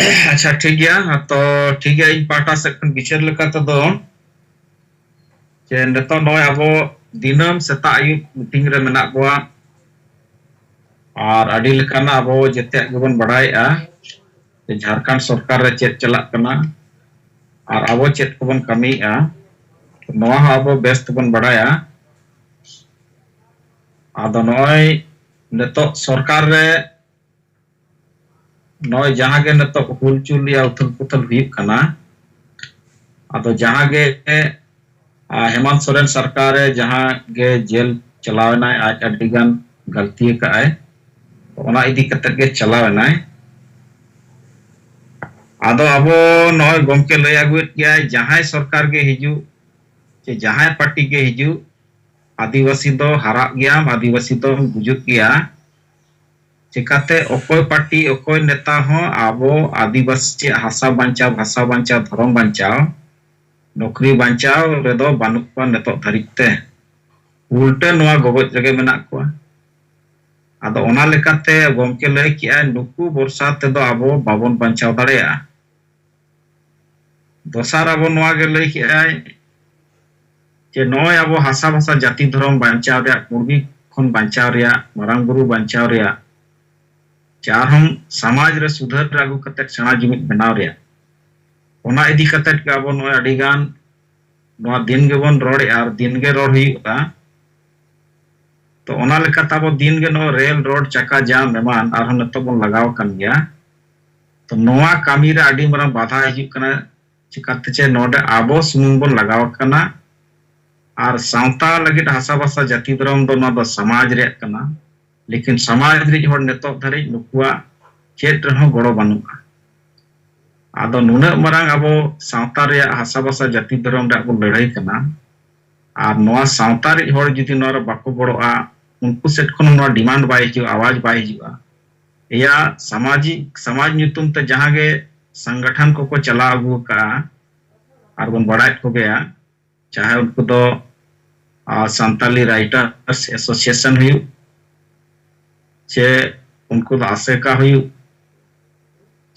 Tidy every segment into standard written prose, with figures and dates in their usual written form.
अच्छा ठीक गया तो ठीक है इन पाटा से बिचार लेका तो जे नितो नय अब दिनम सेता आयुब मीटिंग रे मेना बोआ और अडी लेकाना अब जेते गेबन बड़ायआ जे झारखंड सरकार रे चेत चलाक कना और अब चेत कोबन कमीआ नोआ अब बेस्ट बन बड़ाया आदो नय नितो सरकार रे नय जहां गे नितो हुलचुल या उथल पुथल हुई कना आदो जहां गे हेमंत सोरेन सरकार जहां गे जेल चलावना आज अडिगान गलती का है ओना इदी कते गे चलावना आदो अब नय गमके लय आगुत गया जहां सरकार गे हिजु जे जहां पार्टी गे हिजु आदिवासी दो हरा गया आदिवासी दो गुजुक गया चिकाते ओकोय पार्टी ओकोय नेता हो आबो आदिवासी हासा बांचाव धर्म बांचाव नौकरी बांचाव रेदो बानुक पा नेतो धरिते उल्टे नोआ गोगज रगे मेना को आदो ओना लेकाते गमके लय किया नुकु बर्षा ते दो आबो बाबन बांचाव दाड़ेया दोसार आबो नोआ गे लय किया जे नय आबो हासा भाषा जाति धर्म बांचाव रे कुर्बी खन बांचाव रे मारांग बुरु बांचाव रे चार हम समाज रे सुधर आगु कते सेना जुमित बनाव रे ओना इदी कते के आबो नय अडिगान नोआ दिन गेबन रोड आर दिन गे रोड हुईता तो ओना लेका ताबो दिन गे नो रेल रोड चक्का जाम एमान आर हम नतो बन लगाव कन गया तो नोआ कामी रे अडी मरा बाधा हिजु कना चिकाते चे नोडे आबो सुमुंग बन लगाव कना और सावता लगित हासा भाषा जाति धर्म दो ना दो समाज रे कना लेकिन समाज रे हर नेतो धरे नुकुआ चेत रहो गड़ो बानुआ आदो नुना मरांग आबो सावता रे हासा भाषा जाति धर्म रे को लड़ाई कना और नोआ सावता रे हर जुदी नोर बाको गड़ोआ उनको सेट खन नोआ डिमांड बाय हिजु आवाज बाय हिजुआ या सामाजिक समाज नुतुम ते जहां गे संगठन को चला अगु का और बन बड़ाई को गया चाहे उनको तो संताली राइटर्स एसोसिएशन हुई चे उनको तो आसेका हुई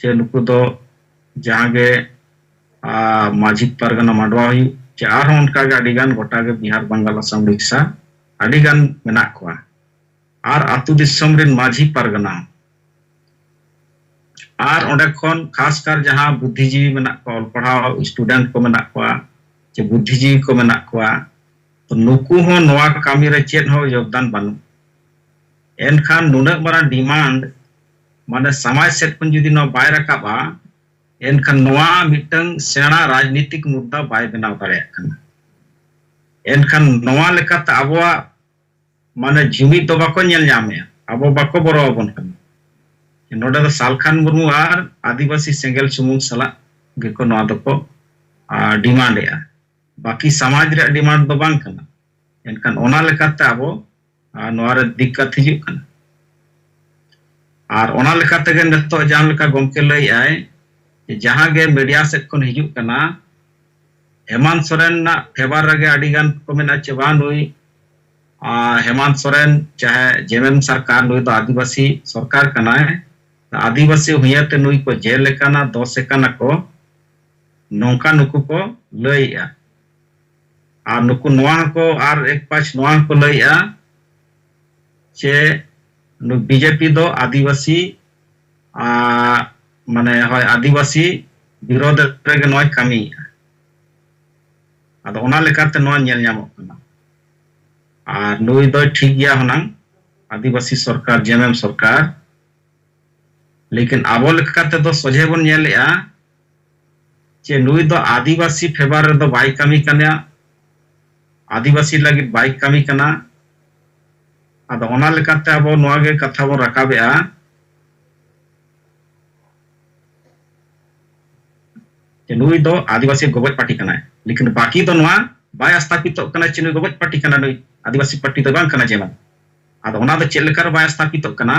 चे उनको तो जहां गे माझी परगना माडवा हुई चे आर उनका गे अडिगान गोटा गे बिहार बंगाल असम उड़ीसा अडिगान मेना कोआ आर आतु दिसम रिन माझी परगना आर ओंडे खन खास कर जहां बुद्धिजीवी मेना को पढ़ाव स्टूडेंट को मेना कोआ चे बुद्धिजीवी को मेना कोआ तो नुकु हो नोआ कामी रे चेत हो योगदान बानु एनखान नुना मारा डिमांड माने समाज सेट पन जुदी नो बाय रकाबा एनखान नोआ मिटंग सेना राजनीतिक मुद्दा बाय बनाव दाड़े खाना एनखान नोआ लेकाते आबोआ माने जुमी तो बाको नेल ᱧᱟᱢᱮ आबो बाको बरो बन खाना नोडे दो सालखान मुर्मू आर आदिवासी सेंगेल सुमुंग सला गेको नोआ दको डिमांड या बाकी समाज रे डिमांड दो बांग कना एनखान ओना लेकाते आबो नोआ रे दिक्कत हिजु कना और ओना लेकाते गे नतो जान लेका गमके लय आय जहां गे मीडिया से खन हिजु कना हेमंत सोरेन ना फेवर रे अडिगान को मेना चबान हुई हेमंत सोरेन चाहे जेएमएम सरकार नुई तो आदिवासी सरकार कना है आदिवासी हुईते नुई को जेल कना दोष कना को नौका नुकु को लयआ और नुकु नोआ को और एक पांच नोआ को लयआ चे बीजेपी दो आदिवासी माने होय आदिवासी विरोध रे नोय कामी आदो ओना लेकाते नोआ नेल ᱧᱟᱢᱚᱜ कना और नुई दो ठीक गया होना आदिवासी सरकार जेएमएम सरकार लेकिन आबो लेकाते दो सोझे बन नेलआ जे नुई दो आदिवासी फेवर रे दो बाय कामी कना आदिवासी लगी बाय कामी कना आदो ओना लेकाते आबो नोआ गे कथा बो रकाबेआ जे नुई दो आदिवासी गोबज पार्टी कना लेकिन बाकी दो नोआ बाय स्थापित कना चे नुई गोबज पार्टी कना नुई आदिवासी पार्टी तो बांग कना जेमा आदो ओना दो चेलकर बाय स्थापित कना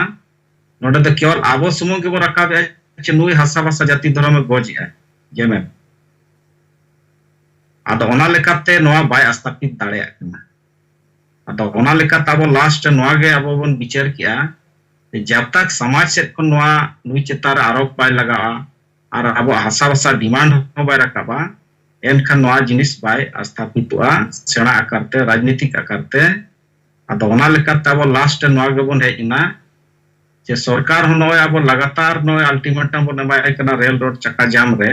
नोडे दो केवल आबो सुमुंग के बो रकाबेआ चे नुई हासा भाषा जाति धर्म गोजिया जेमे आदो ओना लेकाते नोआ बाय स्थापित दाड़ेया कना आदो ओना लेकाते आबो लास्ट नोआ गे आबो बन विचार किया जब तक समाज से को नोआ नुई चेतार आरोप बाय लगाआ और अब हासा भाषा डिमांड हो बाय रकाबा एनखान नोआ जिनिस बाय स्थापितोआ सेना आकारते राजनीतिक आकारते आदो ओना लेकाते अब लास्ट नोआ गेबोन हेजना जे सरकार हो नोय अब लगातार नोय अल्टीमेटम बन एमाय कना रेल रोड चक्का जाम रे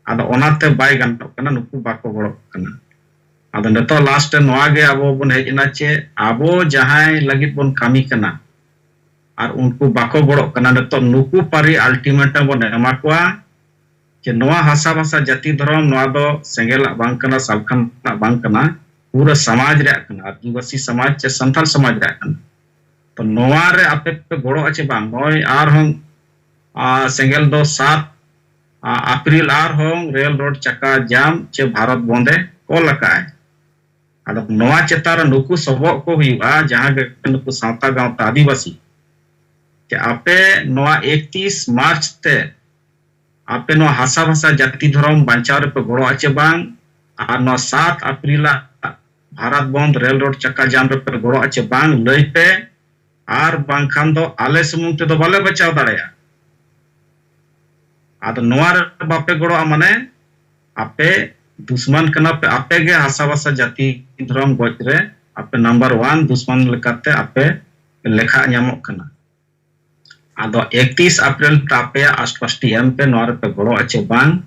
आदो ओनाते बाय गानतो कना नुकु बाको गड़ो कना आदो नेतो लास्ट नोआ गे अब बन हेजना चे आबो जहाय लगित बन कामी कना और उनको बाको गड़ो कना नेतो नुकु पारी अल्टीमेटम बन एमा कोआ जे नोआ हासा भाषा जाति धर्म नोआ दो सेंगेला बांग कना सबखान बांग कना पूरा समाज रे कना आदिवासी समाज चे संथाल समाज रे कना तो नोआ रे आपे पे गड़ो आचे बांग नोय आर हम सेंगेल दो 7 अप्रैल आर हम रेल रोड चक्का जाम चे भारत बंदे को लकाय आदो नोआ चेतार नुकु सबो को हुआ जहां गे नुकु सावता गांव आदिवासी जे आपे नोआ 31 मार्च ते आपे नो हासा भाषा जाति धर्म बांचाव रे पे गड़ो आचे बांग और नो 7 अप्रैल भारत बंद रेल रोड चक्का जाम रे पे गड़ो आचे बांग लई पे आर बांखान दो आले सुमुंग ते दो बाले बचाव दाड़ेया आदो नोआ रे बापे गड़ो माने आपे दुश्मन कना पे आपे गे हासा भाषा जाति धर्म गज रे आपे नंबर 1 दुश्मन लेकाते आपे लेखा न्यामोक कना आदो 31 अप्रैल तापे आसपासटी एम पे नोआ रे पे गड़ो आचे बांग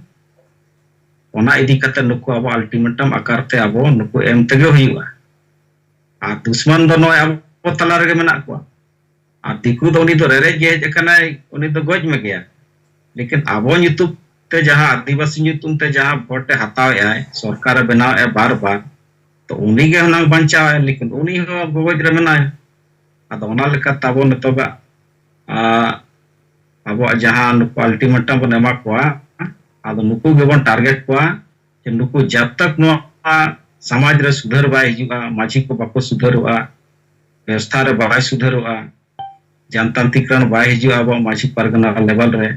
ओना इदी कते नुकु अब अल्टीमेटम आकारते अब नुकु एम तेगे हुआ आ दुश्मन दो नोय अब तला रे मेना को आ दिकु दो उनी दो रेरे जे जकना उनी दो गज में गया लेकिन आबो नितु ते जहां आदिवासी नितुम ते जहां वोट हताव आय सरकार बनाव ए बार बार तो उनी गे हना बंचाव है लेकिन उनी हो गज रे मेना आदो ओना लेका ताबो नतोगा अब जहां नुकु अल्टीमेटम बन एमा को आदो नुकु गेबन टारगेट को जे नुकु जब तक नो समाज रे सुधर बाय हिजुआ माझी को बाको सुधरवा व्यवस्था रे बाय सुधरवा जनतांत्रिकरण बाय हिजुआ अब माझी परगना लेवल रे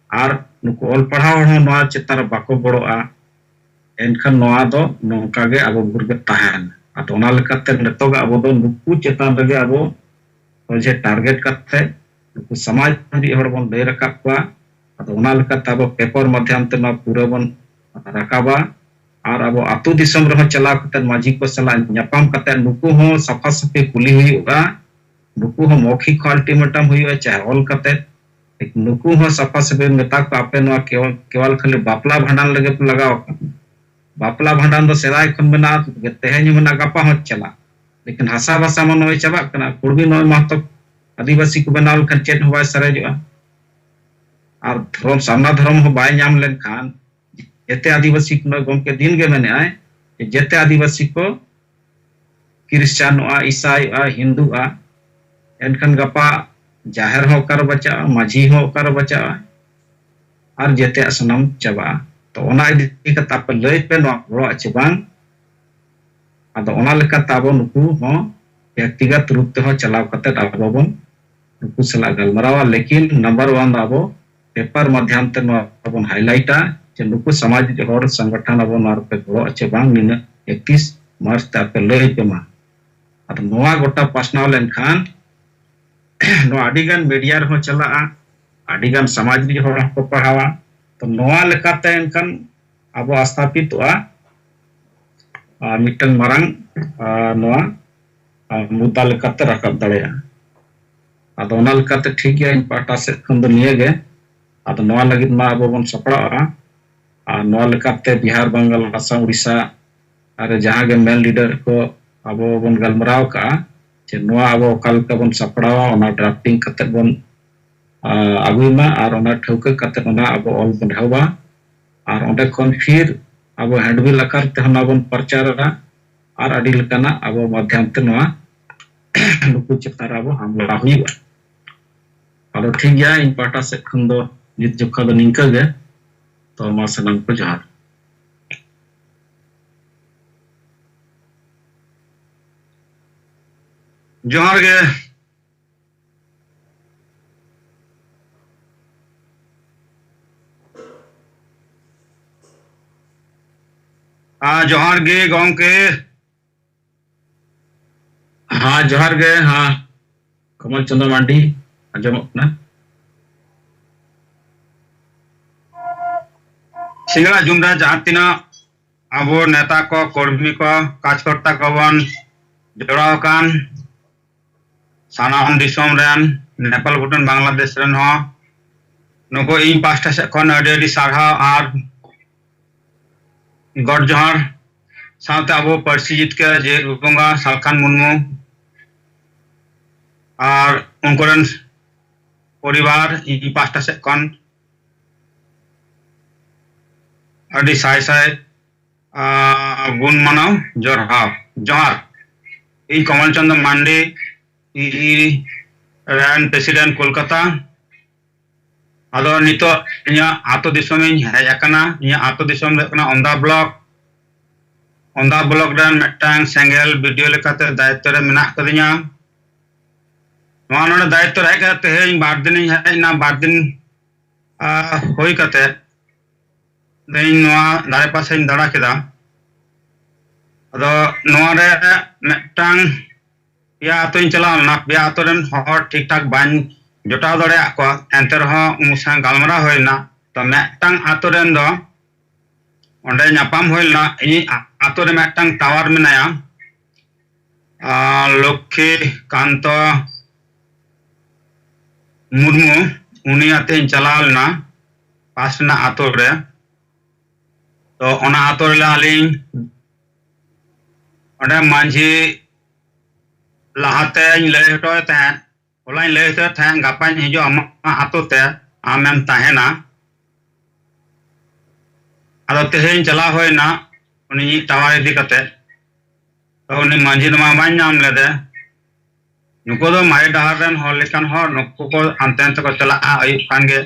और नुकु ऑल पढ़ाव हो नोआ चेतार बाको गड़ोआ एनखान नोआ दो नोंका गे अब गुरगे ताहन आदो ओना लेकाते नतोगा अब दो नुकु चेतान रे अब जे टारगेट करते नुकु समाज री हड़ बन लय रकाब को आदो ओना लेकाते अब पेपर माध्यम ते ना पूरा बन रकाबा और अब आतु दिसम रे चला कते माझी को सला न्यापाम कते नुकु हो सफा सफी कुली हुईगा नुकु हो मौखिक अल्टीमेटम हुईगा चाहे ऑल कते नुकु हो सफा सफी मेता को आपे नो केवल खाली बापला भांडान लगे लगाव बापला भांडान दो सेदाय खन मेना तेहेन मेना गपा हो चला लेकिन हासा भाषा में नोय चाबा कना कुर्बी नोय महतो आदिवासी को बनाल खन चेत हो बाय सरेजवा और धर्म सामना धर्म हो बाय नाम लेन खान जेते आदिवासी को गमके दिन गे मेने आय जेते आदिवासी को क्रिश्चियन ईसाई हिंदू एनखान गपा जाहिर हो कर बचा माझी हो कर बचा और जेते सनम चाबा तो ओना इदी कता पे लय पे नो गड़ो आचे बांग आदो ओना लेका ताबो नुकु हो व्यक्तिगत रूप ते हो चलाव कते आबो बन नुकु सला गलमरावा लेकिन नंबर 1 आबो पेपर माध्यम ते नो बन हाइलाइटा जे नुकु समाज हर संगठन अब नोर पे गड़ो आचे बांग निना 31 मार्च ता पे लय पे मा आदो नोआ गोटा पासनाव लेन खान नो आडिगान मीडिया रे हो चला आडिगान समाज री हर को पढ़ावा तो नोआ लेकाते एनखान अब स्थापित मिटन मारंग नोआ मुद्दा लेकाते रकब दड़ेया आदो ओना लेकाते ठीक गया इन पाटा से खंद निये गे आदो नोआ लगित मा अब बन सपड़ा आ नोआ लेकाते बिहार बंगाल असम उड़ीसा अरे जहां गे मेन लीडर को अब बन गलमराव का जे नोआ अब काल का बन सपड़ावा ओना ड्राफ्टिंग कते बन आगुमा और ओना ठौके कते ओना अब ऑल बन हवा और ओंडे खन फिर अब हैंडबिल आकार ते होना बन प्रचाररा और अडी लकाना अब माध्यम ते नोआ नुकु चेतार अब हमला हुईबा और ठीक गया इन पाटा से खन दो नित जोखा दो निंका गे तो मा सनम को जोहार जोहार गे जोहार गे गौंके हाँ जोहार गे हाँ कमल चंद्र मांडी आजमक ना Singgala jumlah jahatina abo neta ko kormi ko kajkorta ko bon jora kan sanam disom ren Nepal Bhutan Bangladesh ren ho nuko ᱤᱧ ᱯᱟᱥᱴᱟ ᱥᱮᱫ ᱠᱷᱚᱱ ᱟᱹᱰᱤ ᱟᱹᱰᱤ ᱥᱟᱨᱦᱟᱣ ᱟᱨ ᱜᱚᱰ ᱡᱚᱦᱟᱨ ᱥᱟᱶᱛᱮ ᱟᱵᱚ ᱯᱟᱹᱨᱥᱤ ᱡᱤᱛᱠᱟᱹᱨ ᱡᱮᱜᱮᱫ ᱵᱚᱸᱜᱟ ᱥᱟᱞᱠᱷᱟᱱ ᱢᱩᱨᱢᱩ ᱟᱨ ᱩᱱᱠᱩᱨᱮᱱ ᱯᱚᱨᱤᱵᱟᱨ ᱤᱧ ᱯᱟᱥᱴᱟ ᱥᱮᱫ ᱠᱷᱚᱱ ᱟᱹᱰᱤ ᱥᱟᱭ ᱥᱟᱭ ᱜᱩᱱ ᱢᱟᱱᱟᱣ ᱡᱚᱦᱟᱨ ᱤᱧ ᱠᱚᱢᱚᱞ ᱪᱚନ୍ଦ୍ᱨᱚ ᱢᱟᱱᱰᱤ ᱨᱮᱱ ᱯᱨᱮᱥᱤᱰᱮন্ট ᱠᱳᱞᱠᱟᱛᱟ ᱟᱫᱚ ᱱᱤᱛᱚᱜ ᱤᱧᱟᱹᱜ ᱟᱛᱳ ᱫᱤᱥᱚᱢᱤᱧ ᱦᱮᱡ ᱟᱠᱟᱱᱟ ᱤᱧᱟᱹᱜ ᱟᱛᱳ ᱫᱤᱥᱚᱢ ᱫᱚ ᱦᱩᱭᱩᱜ ᱠᱟᱱᱟ ᱚᱱᱫᱟ ᱵᱞᱚᱠ ᱨᱮᱱ ᱢᱤᱫᱴᱟᱝ ᱥᱮᱸᱜᱮᱞ ᱵᱤᱰᱤᱭᱳ ᱞᱮᱠᱟᱛᱮ ᱫᱟᱭᱤᱛᱛᱚ ᱨᱮ ᱢᱮᱱᱟᱜ ᱠᱟᱫᱤᱧᱟ ᱱᱚᱣᱟ ᱱᱚᱰᱮ ᱫᱟᱭᱤᱛᱛᱚ ᱨᱮ ᱦᱮᱡ ᱠᱟᱛᱮ ᱛᱮᱦᱮᱧ 2 ᱫᱤᱱᱤᱧ ᱦᱮᱡ ᱮᱱᱟ 2 ᱫᱤᱱ ᱦᱩᱭ ᱠᱟᱛᱮ ᱤᱧ ᱱᱚᱣᱟ ᱫᱷᱟᱨᱮ ᱯᱟᱥᱮᱧ ᱫᱟᱬᱟ ᱠᱮᱫᱟ ᱟᱫᱚ ᱱᱚᱣᱟ ᱨᱮ ᱢᱤᱫᱴᱟᱝ ᱯᱮᱭᱟ ᱟᱛᱳᱧ ᱪᱟᱞᱟᱣ ᱞᱮᱱᱟ ᱯᱮᱭᱟ ᱟᱛᱳ ᱨᱮᱱ ᱦᱚᱲ ᱴᱷᱤᱠ ᱴᱷᱟᱠ ᱵᱟᱹᱧ ᱡᱚᱴᱟᱣ ᱫᱟᱲᱮᱭᱟᱜ ᱠᱚᱣᱟ ᱮᱱᱛᱮ ᱨᱮᱦᱚᱸ ᱩᱱᱠᱩ ᱥᱟᱶ ᱜᱟᱞᱢᱟᱨᱟw ᱦᱩᱭᱱᱟ ᱛᱚ ᱢᱤᱫᱴᱟᱝ ᱟᱛᱳ ᱨᱮᱱ ᱫᱚ ᱚᱸᱰᱮ ᱧᱟᱯᱟᱢ ᱦᱩᱭ ᱞᱮᱱᱟ ᱤᱧ ᱟᱛᱳ ᱨᱮ ᱢᱤᱫᱴᱟᱝ ᱴᱟᱣᱟᱨ ᱢᱮᱱᱟᱭᱟ ᱞᱚᱠᱠᱷᱤ ᱠᱟᱱᱛᱚ ᱢᱩᱨᱢᱩ ᱩᱱᱤ ᱟᱛᱮᱧ ᱪᱟᱞᱟᱣ ᱞᱮᱱᱟ ᱯᱟᱥ ᱨᱮᱱᱟᱜ ᱟᱛᱳ ᱨᱮ ᱛᱚ ᱚᱱᱟ ᱟᱛᱳ ᱨᱮ ᱟᱹᱞᱤᱧ ᱚᱸᱰᱮ ᱢᱟᱺᱡᱷᱤ ᱞᱟᱦᱟᱛᱮᱧ ᱞᱟᱹᱭ ᱦᱚᱴᱚᱭ ᱛᱟᱦᱮᱸᱫ ᱦᱚᱞᱟᱧ ᱞᱟᱹᱭ ᱦᱚᱴᱚᱭ ᱛᱟᱦᱮᱸᱫ ᱜᱟᱯᱟᱧ ᱦᱤᱡᱩᱜᱼᱟ ᱟᱢᱟᱜ ᱟᱛᱳ ᱛᱮ ᱟᱢᱮᱢ ᱛᱟᱦᱮᱱᱟ ᱟᱫᱚ ᱛᱮᱦᱮᱧ ᱪᱟᱞᱟᱣ ᱦᱩᱭᱱᱟ ᱩᱱᱤ ᱴᱟᱣᱟᱨ ᱤᱫᱤ ᱠᱟᱛᱮ ᱛᱚ ᱩᱱᱤ ᱢᱟᱺᱡᱷᱤ ᱫᱚ ᱢᱟ ᱵᱟᱹᱧ ᱧᱟᱢ ᱞᱮᱫᱮ ᱱᱩᱠᱩ ᱫᱚ ᱢᱟᱨᱮ ᱰᱟᱦᱟᱨ ᱨᱮᱱ ᱦᱚᱲ ᱞᱮᱠᱟᱱ ᱦᱚᱲ ᱱᱩᱠᱩ ᱠᱚ ᱦᱟᱱᱛᱮ ᱱᱟᱛᱮ ᱠᱚ ᱪᱟᱞᱟᱜᱼᱟ ᱟᱹᱭᱩᱵ ᱠᱷᱟᱱ ᱜᱮ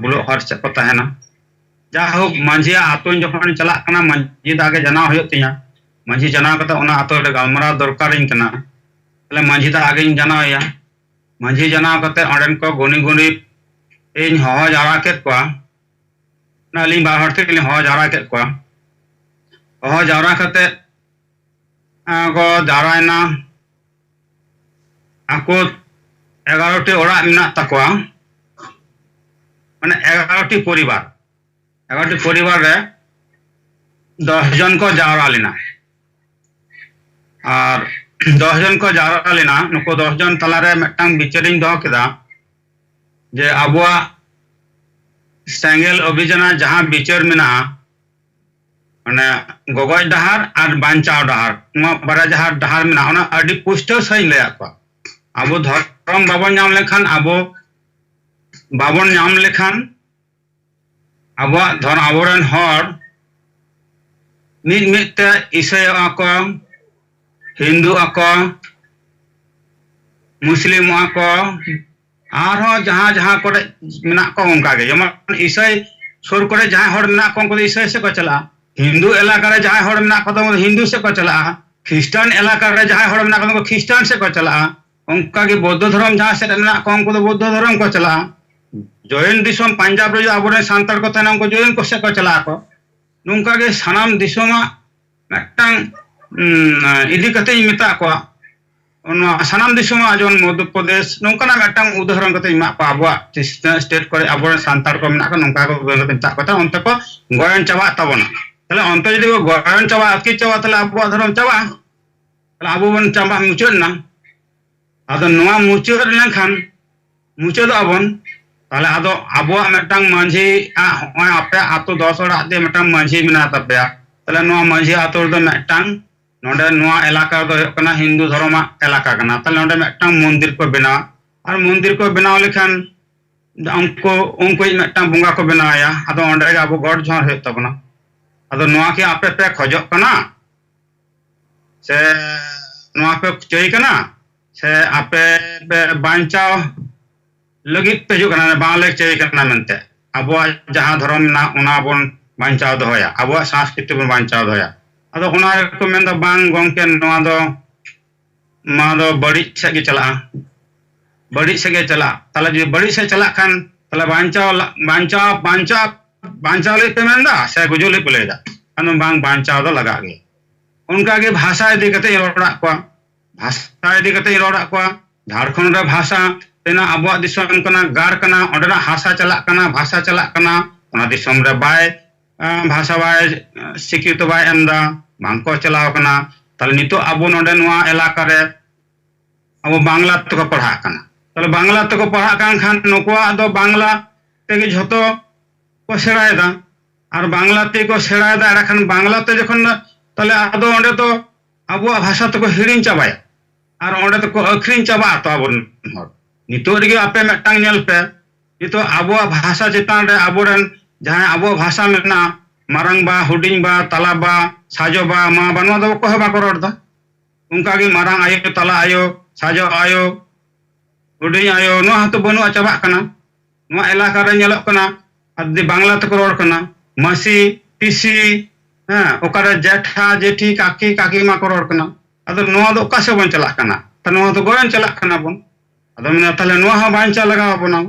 ᱵᱩᱞᱩᱜ ᱦᱚᱲ ᱥᱮᱫ ᱠᱚ ᱛᱟᱦᱮᱱᱟ ᱡᱟᱭᱦᱳᱠ ᱢᱟᱺᱡᱷᱤᱭᱟᱜ ᱟᱛᱳᱧ ᱡᱚᱠᱷᱚᱱ ᱪᱟᱞᱟᱜ ᱠᱟᱱᱟ ᱢᱟᱺᱡᱷᱤ ᱫᱚ ᱟᱜᱮ ᱡᱟᱱᱟᱣ ᱦᱩᱭᱩᱜ ᱛᱤᱧᱟ ᱢᱟᱺᱡᱷᱤ ᱡᱟᱱᱟᱣ ᱠᱟᱛᱮ ᱚᱱᱟ ᱟᱛᱳ ᱨᱮ ᱜᱟᱞᱢᱟᱨᱟᱣ ᱫᱚᱨᱠᱟᱨᱤᱧ ᱠᱟᱱᱟ ᱛᱟᱦᱞᱮ ᱢᱟᱺᱡᱷᱤ ᱫᱚ ᱟᱜᱮᱧ ᱡᱟᱱᱟᱣᱮᱭᱟ ᱢᱟᱺᱡᱷᱤ ᱡᱟᱱᱟᱣ ᱠᱟᱛᱮ ᱚᱸᱰᱮᱱ ᱠᱚ ᱜᱩᱱᱤ ᱜᱩᱱᱤ ᱤᱧ ᱦᱚᱦᱚ ᱡᱟᱣᱨᱟ ᱠᱮᱫ ᱠᱚᱣᱟ ᱟᱹᱞᱤᱧ 2 ᱦᱚᱲ ᱛᱮᱜᱮᱞᱤᱧ ᱦᱚᱦᱚ ᱡᱟᱣᱨᱟ ᱠᱮᱫ ᱠᱚᱣᱟ ᱦᱚᱦᱚ ᱡᱟᱣᱨᱟ ᱠᱟᱛᱮ ᱠᱚ ᱡᱟᱣᱨᱟᱭᱮᱱᱟ ᱟᱠᱚ 11টি ᱚᱲᱟᱜ ᱢᱮᱱᱟᱜ ᱛᱟᱠᱚᱣᱟ ᱢᱟᱱᱮ 11টি পরিবার 11টি পরিবার রে 10 জন ko jawra lena ar 10 জন ko jawra lena nuko 10 জন talare metang bicharing doho keda je abwa sengel obhijana jaha bichar mena mane gogoj dahar ar banchaw dahar nwa bara jaha dahar mena ona adi pushtaw sahi lay akwa abo dhorom babon nyam lekhan babon nyam lekhan aboren hor mid te isay ako Hindu ako Muslim ako arho jaha kore menak ko onka ge jemon isay sur kore jaha hor menak ko unko isay se ko chala Hindu elaka re jaha hor menak ko Hindu se ko chala Christian elaka re jaha hor menak ko Christian se ko chala onka ge Buddha dhorom jaha se menak ko unko Buddha dhorom ko chala join disom Punjab re abore santal ko tana unko join ko se ko chala ko nungka ge sanam disoma metang idi kate meta ko ono sanam disoma jon Madhya Pradesh nungka na metang udaharon kate ma pa abwa state kore abore santal ko menak ko nungka ko meta ko ta onte ko goyon chaba tabona tale onte jodi ko goyon chaba atki chaba tale abwa dhorom chaba tale abu bon chaba muchur na ado noa muchur lenkhan muchur abon তাহলে আদো আবুয়া মেটাং মাঝি হয় আপে আতো 10 অড়াগ দে মেটাং মাঝি মেনা তাপেয়া তাহলে নোয়া মাঝি আতো দ মেটাং নডে নোয়া এলাকা দ কনা হিন্দু ধর্মা এলাকা কানা তাহলে নডে মেটাং মন্দির কো বেনা আর মন্দির কো বেনাও লেখান উনকো মেটাং বঙ্গা কো বেনায়া আদো অন্ডে আবু গড ঝর হয়ে তাবনা আদো নোয়া কি আপে পে খজক কানা সে নোয়া পে চই কানা সে আপে বাঞ্চাও लगit पे जो करना बांग्ला चाहिए करना मनते अब जहाँ धर्म ना उना बन बांचाव दोया अब संस्कृति बन बांचाव दोया अदो उना को मेन दो बांग गोंके नोआ दो मा दो बड़ी से के चला तले जो बड़ी से चला खान तले बांचाव ले पे मेन दा से गुजो ले पलेदा अनु बांग बांचाव दो लगा गे उनका के भाषा इदी कते रोड़ा को झारखंड रे भाषा तेना अबुआ दिसम कना गार कना ओडना हासा चला कना भाषा चला कना ओना दिसम रे बाय भाषा बाय स्वीकृत बाय एमदा बांको चलाव कना ताले नितो आबो नोडे नोआ एलाका रे आबो बांग्ला तको पढ़ा कना ताले बांग्ला तको पढ़ा कान खान नुकुआ दो बांग्ला तेगे झोतो को सेड़ायदा और बांग्ला ते को सेड़ायदा एराखान बांग्ला ते जखन ताले आदो ओंडे तो आबो भाषा तको हिड़िन चाबाय और ओंडे तो को अखरिन चाबा तो आबो नितो रे आपे मेटांग नेल पे नितो आबो भाषा चितान रे आबोरन जहां आबो भाषा मेना मारंग बा हुडिंग बा तला बा साजो बा मा बनवा दो को हबा को रोड दा उनका गे मारंग आयो तला आयो साजो आयो हुडिंग आयो नो हतो बनु चाबा कना नो इलाका रे नेलो कना अदि बांग्ला तक रोड कना मासी पिसी हां ओकारे जेठा जेठी काकी काकी मा को रोड कना अदो नो दो का से बन चला कना त नो तो गोयन चला कना बन अदो मेना तले नो हा बांचा लगा बना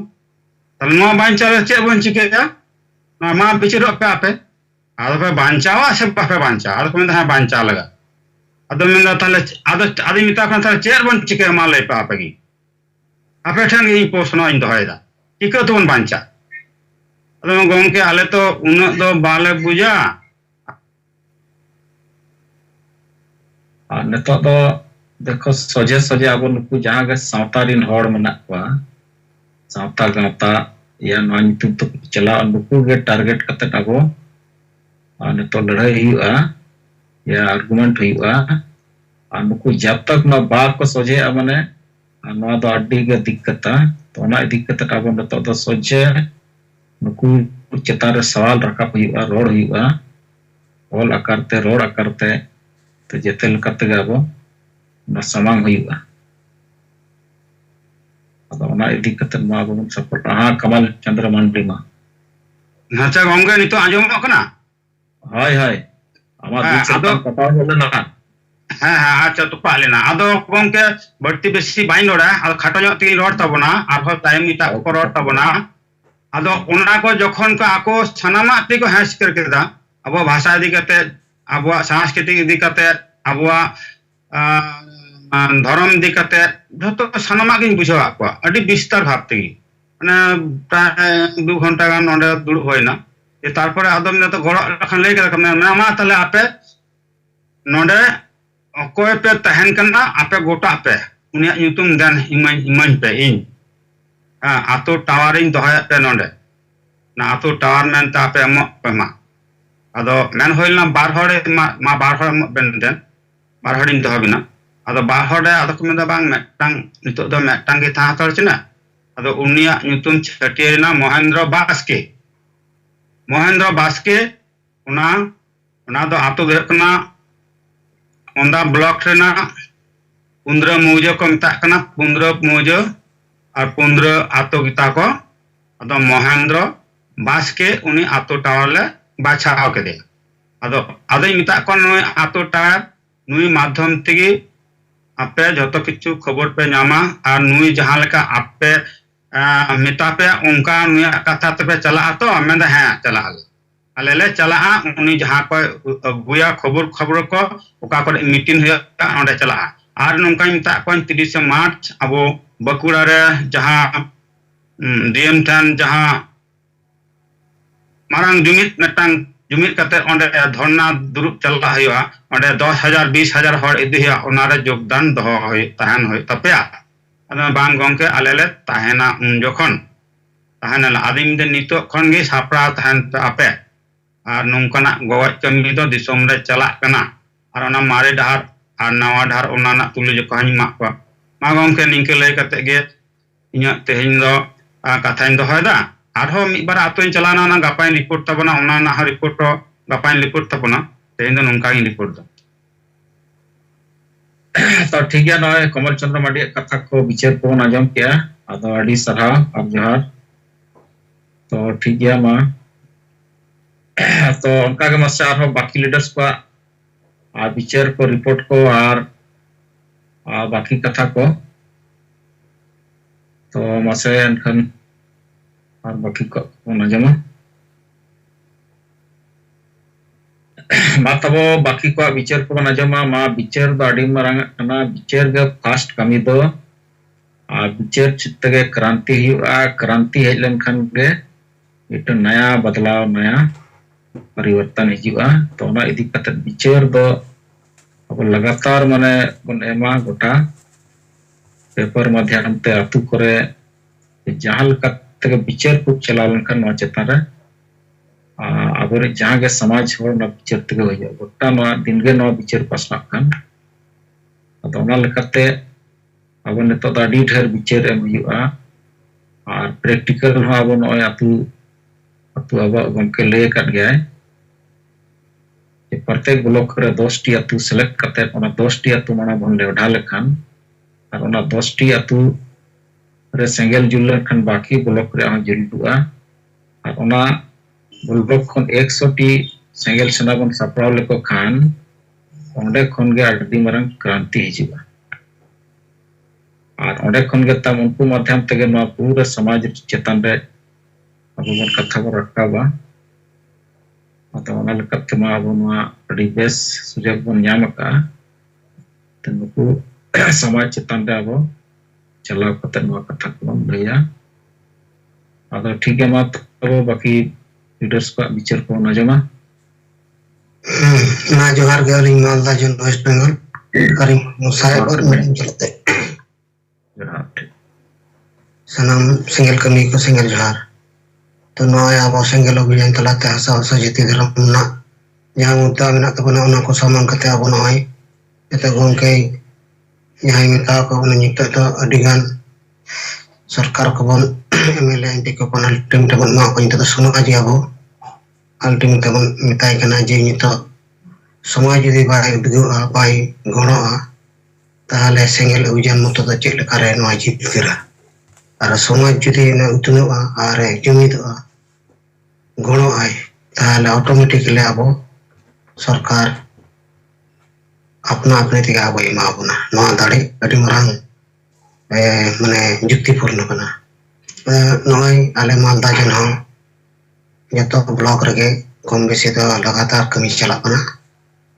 तले नो बांचा रे चे बन चिकेया ना मा बिचिरो पे आपे आदो पे बांचावा से पे बांचा आदो को हाँ बांचा लगा आदो मेना तले आदो आदि मिता कन तले चेर बन चिके मा ले पे आपे की आपे ठन गी पोसनो इन दोयदा चिके तो बन बांचा आदो गोमके आले तो उन दो बाले बुझा और नितो तो देखो सोजे सोजे अब नुकु जहां गे सावता रिन हड़ मेना को सावता गावता या नुतुम तो चला नुकु गे टारगेट कते अब नितो लड़ाई हुआ या आर्गुमेंट हुआ और नुकु जब तक ना बात को सोजे माने नवा दो अड्डी गे दिक्कता तो ना दिक्कत अब नितो तो सोजे नुकु चेतान रे सवाल रखा हुआ रोड हुआ ऑल आकारते रोड आकारते तो जेते लकते गे अब ना समांग हुआ अदो ना इदी कते मा बन सपोर्ट हां कमल चंद्र मंडली मा नाचा गंगे नितो आजमो कना हाय हाय आमा दूसरा कटाव बोले ना हाँ हाँ अच्छा तो पाले ना आदो गंगे बढ़ती बेसी बाइन लोड़ा आदो खाटो जो तीन रोड तबना आरो टाइम मिटा को रोड तबना आदो उन्ना को जखन को आको सनामा ती को हैश करके दा अब भाषा इदी कते अब सांस्कृतिक इदी कते अब धर्म इदी कते जतो सनामा गिन बुझा को अडी विस्तार भाबते माने प्राय 2 घंटा गान नोंडे दुड़ होइना ये तारपरे आदम ने तो गड़ो लखन ले के मा तले आपे नोंडे अकोय पे तहन कना आपे गोटा पे उनिया यूतुम देन इमन पे इन आतो टावर इन दोहया पे नोंडे ना आतो टावर मेन ता पे अमो पे मा आदो मेन होइलना बार हड़े मा बार हड़ बेन देन बार हड़िन दोहबिना आदो बार हड़े आदो को मेदा बांग मेटांग नितो दो मेटांग गे था तोर चिना आदो उनिया यूतुम छटियना महेंद्र बास्के उना दो आतो दे कना ओंदा ब्लॉक रेना 15 मौजा को मिता कना 15 मौजा और 15 आतो गीता को अदो महेंद्र बास्के उनी आतो टावर ले बाछाव के दे अदो मिता को नुई आतो टावर नुई माध्यम तेगी आपे जतो किछु खबर पे नामा और नुई जहां लेका आपे मिता पे उनका नुई कथा पे चला तो मैं हाँ चला आले ले चला उनी जहां को गुया खबर को ओका को मीटिंग हुआ ओंडे चला और नोंका मिता को 30 मार्च अब बकुड़ा रे जहां डीएम ठन जहां मारंग जुमित कते ओंडे धरना दुरुप चला हुआ ओंडे 10,000 20,000 हर इदी हुआ ओनारे योगदान दो तहन हो तपेया अदो बांग गंके आले ले तहना उन जखन तहना आदिम दे नितो खन गे सापड़ा तहन आपे और नौकना गवज कमी दो दिसोम रे चला कना और ओना मारे डहार और नवा डहार ओना ना तुले जो कहानी मा को मा गंके निंके ले कते गे इया तेहिन दो कथाइन दो होदा और हो मी बार आतोइन चलाना ना गपाइन रिपोर्ट तबना ओना ना रिपोर्ट गपाइन रिपोर्ट तबना तेहिन दो नौका गी रिपोर्ट दो तो ठीक है ना कमल चंद्र माडी कथा को विचार को आजम किया अदो अडी सरहा और जोहार तो ठीक है मा तो उनका के मसे आरो बाकी लीडर्स को विचार को रिपोर्ट को और बाकी कथा को तो मसे एनखन और बाकी को आजमा मातबो बाकी को विचार को आजमा मा विचार दो अडी मारंग ना विचार गे फास्ट कमी दो आ विचार चित्तगे क्रांति हेज लेनखान गे एक नया बदलाव नया परिवर्तन हिजुआ तो ona इदी kate बिचार दो अब लगातार माने बन एमा गोटा पेपर माध्यम ते आतु करे जहां लेकाते बिचार को चला लेनखान नोआ चेतान रे अब जहां के समाज होर ना बिचार ते होय गोटा नोआ दिन गे नोआ बिचार पासना खान अदो ओना लेकाते अब नितो दा डी ढेर बिचार एम हुआ और प्रैक्टिकल हो अब नोय आतु आतु अब गमके ले काट गया प्रत्येक ब्लॉक रे 10 टी आतु सेलेक्ट करते ओना 10 टी आतु माना बन लेवडा लेखान और ओना 10 टी आतु रे सेंगेल जुल लेखान बाकी ब्लॉक रे आ जुलुआ और ओना ब्लॉक खन 100 टी सेंगेल सेना बन सप्राव लेको खान ओंडे खन गे आडी मारंग क्रांति हिजुआ और ओंडे खन गे तम उनको माध्यम तेगे नो पूरा समाज चेतन रे अब बन कथा को रखाबा atau ona lekat tema abonwa adi bes sujak bon nyamaka tenuku samaj chetan re abo chalaw kate noa katha ko laya ado ठीक है mat abo baki leaders ko bicar ko najama ना जोहार के अलिंग मालदा जन वेस्ट बंगाल करीम मुसाइब और meeting चलते सनम single कमी को सिंगल जोहार तो नॉय आबो सिंगल अभियान तलाते हसा हसा जति धर्म ना जहां मुद्दा मेना तबना ओना को सामान कते आबो नॉय एते गोंके यहां मेता को नित तो अडिगान सरकार को बन एमएलए एमपी को बन अल्टीमेट बन मा को तो सुनो आजी आबो अल्टीमेट बन मिताय कना जे नित समाज यदि बाय उद्गोआ बाय गणोआ ताहले सिंगल अभियान मत तो चेक लेका रे नॉय जीत करा और समाज यदि न उतनोआ और जुमिदोआ गणो आय ताहले ऑटोमेटिकली आबो सरकार अपना अपने तिगा आबो इमा बना नोआ दाड़े अडी मरांग माने जुक्तिपूर्ण कना नोय आले मालदा जन हो जतो ब्लॉक रगे कम बेसी तो लगातार कमी चला कना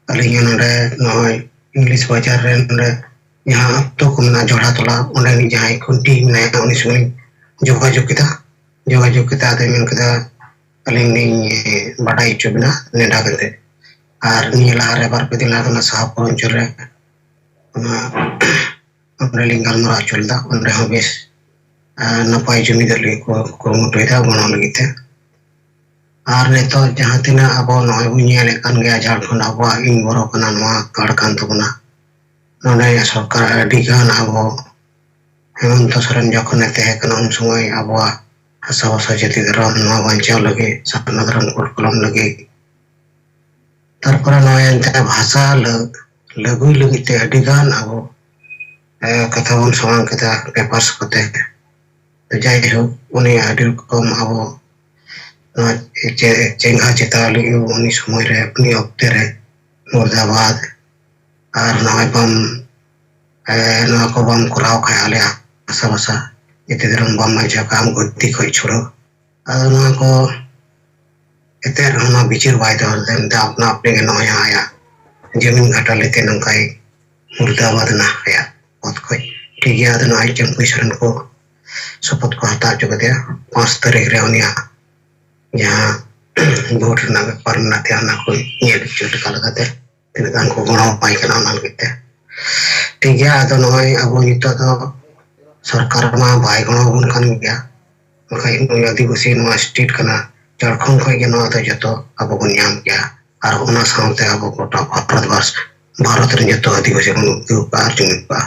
अलिंग नडे नोय इंग्लिश बाजार रे नडे यहाँ तो कुमना जोड़ा तोला ओंडे नि जहां कुंटी ने उनी सुनी जोगाजोग किता ते मेन कदा अलिंग नि बाडाई चुबना नेडा कते और नि लारे बार पे दिन लादना साहब को चले ओंडे लिंगल मरा चलदा ओंडे हो बेस नपाय जुमिदारी को कुरुमुटुइदा बना लगिते और ने तो जहां तिना अबो नय उनियाले कान गया झारखंड अबो इन बरो कना नवा कार्ड कान तबना नोने सरकार अडिगान अबो हेमंत सोरेन जखन तहे कना उन समय अबो हसा हसा जति धर्म नवा बंचाव लगे सपना धर्म कोड कलम लगे तारपर नय भाषा लगुई लगिते अडिगान अबो कथा बन समान कथा पेपर्स कते तो जाय हो उनी अडी कम अबो चेंगा चेता लगे उनी समय रे अपनी वक्त रे मुर्दाबाद और नय बम नवा को बम कराव खाय आले आशा भाषा इते धरम बम मजा काम गति खय छोड़ो और नवा को इते रहना बिचार बाय दर देन दा अपना अपने के नया आया जमीन घाटा लेते नंकाई मुर्दाबाद ना आया बहुत खय ठीक है अदन आई जम पैसरन को शपथ को हता जो गया 5 तारीख रे उनिया यहाँ वोट ना परमना ते ना कोई ये चोट का लगाते तिनकान को गणो पाई कना ना लगते ठीक है अदो नय अब नित तो सरकार मा बाय गणो बन खान गया मखाय नो आदिवासी नो स्टेट कना झारखंड खय गनो तो जतो अब बन नाम गया और ओना साउते अब गोटा भारत रे जतो आदिवासी को पार जुमिपा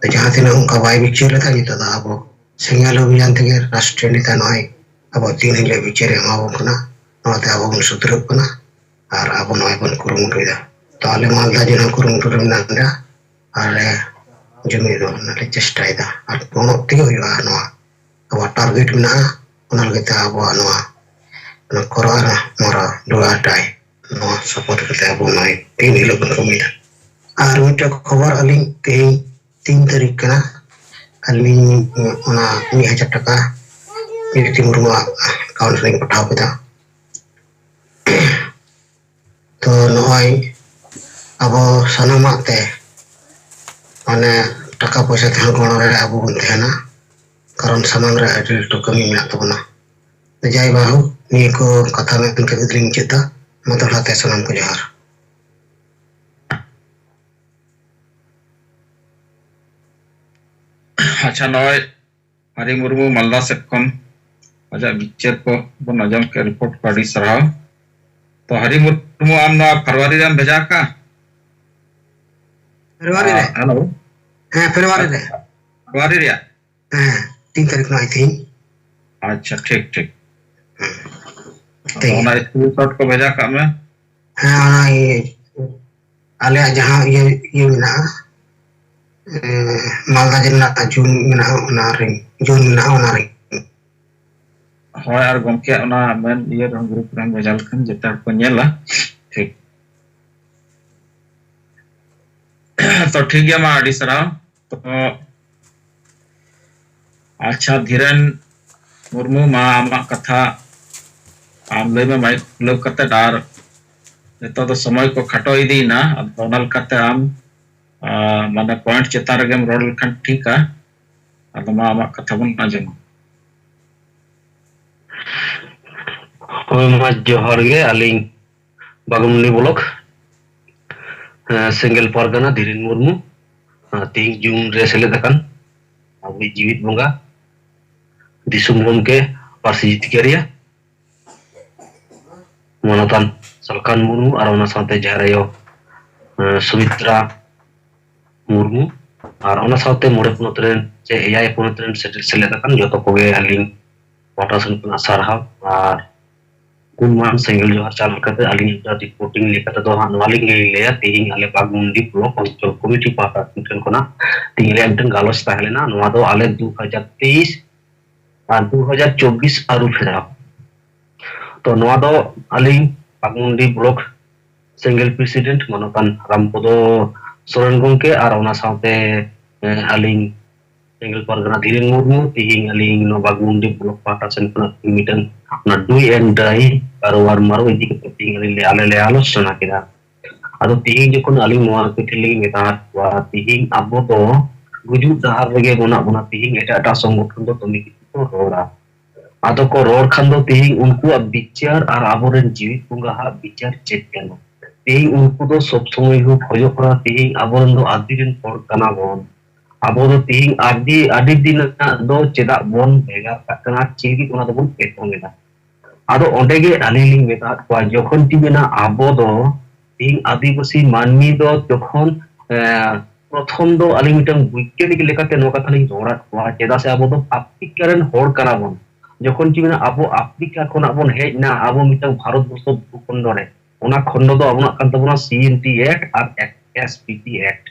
तो जहां तिना उनका बाय बिचार लेता नित दा अब सिंगल अभियान ते राष्ट्रीय नेता नय अब तीन ले बिचार एमाबो कना नोते अब बन सुधरब कना और अब नय बन कुरुमुटुइदा तो आले मालदा जन कुरुमुटु रे नांदा और जुमी दो नाले चेष्टाइदा और कोनोक्ति होइबा नोआ अब टारगेट ना ओना लगते अब नोआ ना कोरोना मोरा दुआटाई नोआ सपोर्ट करते अब नय 3 हिलो बन कमिदा और मिटा खबर अलिंग 3 तारीख कना अलिंग ओना 1000 टाका मिलिटी मुरुमा काउंसलिंग पठाव केदा तो नोय अब सनामाते माने टाका पैसा थे गण रे अब बन थेना कारण सामान रे अडी तो कमी मेना तबना जाय बाहु नि को कथा में के दिलिंग चेता ᱢᱟᱫᱚᱲᱟᱛᱮ ᱥᱟᱱᱟᱢ ᱠᱚ ᱡᱚᱦᱟᱨ। अच्छा नॉय हरि मुर्मू मालदा सेट खन अजा बिचार को बन आजम के रिपोर्ट को अड़ी सराव तो हरि मुर्मू आम ना फरवरी रे भेजा का फरवरी रे हेलो हाँ फरवरी रे फरवरी रे हाँ 3 तारीख में आई थी। अच्छा ठीक ठीक ठीक तो ना स्क्रीनशॉट को भेजा का मैं हाँ ये आले जहाँ ये मिला मालदा जिला जून मिला उनारे जून मिला उनारे হয় আর গমকে ওনা মেন ইয়ে রং গ্রুপ রে भेजा लखन जेता को नेला ठीक तो ठीक गया मा अड़ी सराव तो अच्छा धीरेन मुर्मू मा आमा कथा आम लय में माइक खुलव कते डार तो समय को खटो इदी ना ओनल कते आम माने पॉइंट चेता रगेम रोड लखन ठीक है अद मा आमा कथा बन आजम मा जोहर गे आलिंग बागमुनी ब्लॉक सिंगल परगना धीरेन मुर्मू तीन जून रे सेलेद अकन अबी जीवित बंगा दिसुम गमके पार्सी जितकेरिया मनोतान सलकान मुर्मू और ओना साथे जहरायो सुमित्रा मुर्मू और ओना साथे मोड़े पुनतरेन जे एआई पुनतरेन सेलेद अकन जतो कोगे आलिंग वाटासन पुना सारहाव और गुणमान सिंगल जोहर चाल करते आलिंग रिपोर्टिंग लेकर तो हां वाली लेया तीन आले बागमुंडी ब्लॉक अंचल कमिटी पाता ठन कोना तीन ले एमटन गालोस ताहलेना नोआ दो आले 2023 और 2024 आरु फेरा तो नोआ दो आलिंग बागमुंडी ब्लॉक सिंगल प्रेसिडेंट मनोकान रामपदो सोरेन गंके और ओना साथे आलिंग सिंगल परगना धीरेन मुर्मू तीन आलिंग नो बागमुंडी ब्लॉक पाता सेन कोना मिटन ना डू एंड डाई कारोबार मारो इदी के तीन ले आलोचना केदा आदो तीन जखन आलिंग नोआ के थिलिंग मेता वा तीन अबो तो गुजु दहार रेगे बोना तीन एटा संगठन दो तुमी को रोड़ा आदो को रोड खान दो तीन उनको अब विचार और आबोरेन जीवित बुंगा हा विचार चेक केनो तीन उनको दो सब समय हो खोजो करा तीन आबोरेन दो आदिरेन पर कना बोन आबो दो तीन आदि दिन दो चेदा बोन भेगा कना चीगी कोना दो बोन पेटोंगेदा आदो ओंडेगे आलिलिंग मेता को जखन तिबेना आबो दो तीन आदिवासी मानमी दो जखन प्रथम दो आलिंग मिटन वैज्ञानिक लेकाते नो कथा लिंग जोड़ा को चेदा से आबो दो आफ्रिकारेन होड़ कना बोन जखन तिबेना आबो आफ्रिका खना बोन हेजना आबो मिटन भारत वर्ष भूखंड रे ओना खंड दो आबोना कान तबोना सीएनटी एक्ट और एसपीटी एक्ट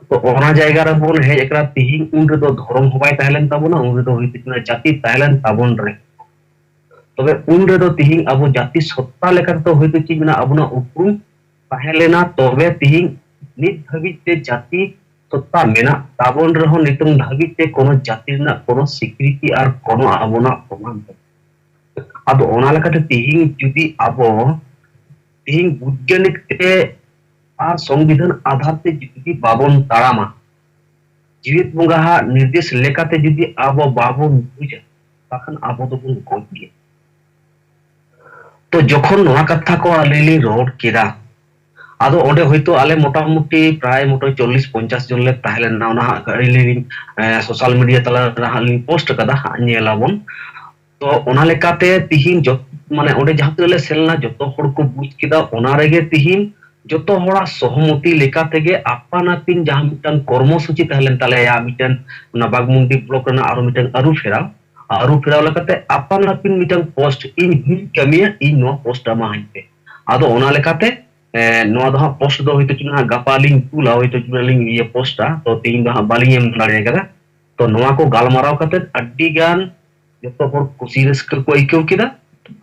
तो ओना जायगा रे बोन हे एकरा तीन उन रे दो धर्म होबाय ताहलेन तबोना उन रे दो होइतिना जाति ताहलेन ताबोन रे तबे उन रे दो तीन आबो जाति सत्ता लेकर तो होइतो चिना आबोना उपरुम ताहेलेना तबे तीन नित धाबिते जाति सत्ता मेना ताबोन रहो नितुम धाबिते कोनो जाति ना कोनो स्वीकृति और कोनो आबोना प्रमाण आदो ओना लेकाते तीन जुदी आबो तीन वैज्ञानिक ते और संविधान आधार ते जुदी बाबन तारामा जीवित बुंगा निर्देश लेकाते जुदी आबो बाबन बुझा तखन आबो तो बुन गए तो जखन नोआ कथा को आलेली रोड केदा आदो ओंडे होइतो आले मोटामुटी प्राय मोटा 40-50 जन ले ताहलेन ना ओना आलेली सोशल मीडिया तला रहाली पोस्ट कदा नेलाबन तो ओना लेकाते तिहिन जो माने ओंडे जहां तले सेलना जतो हड़ को बुझ केदा ओना रेगे तिहिन जतो हड़ा सहमति लेकाते गे आपानापिन जहां मिटन कर्मसूची ताहलेन ताले या मिटन ओना बागमुंडी ब्लॉक रना आरो मिटन आरु फेराव लेकाते आपानापिन मिटन पोस्ट इन हिल कमिया इन नो पोस्ट मा हाइते आदो ओना लेकाते नोआ दो पोस्ट दो होइतो चिना गापालिंग तुला होइतो चिनालिंग ये पोस्टा तो तीन दो बालिंग एम लाड़े कदा तो नोआ को गालमाराव कते अड्डी गान जतो हर खुशी रस्क को इक्यो किदा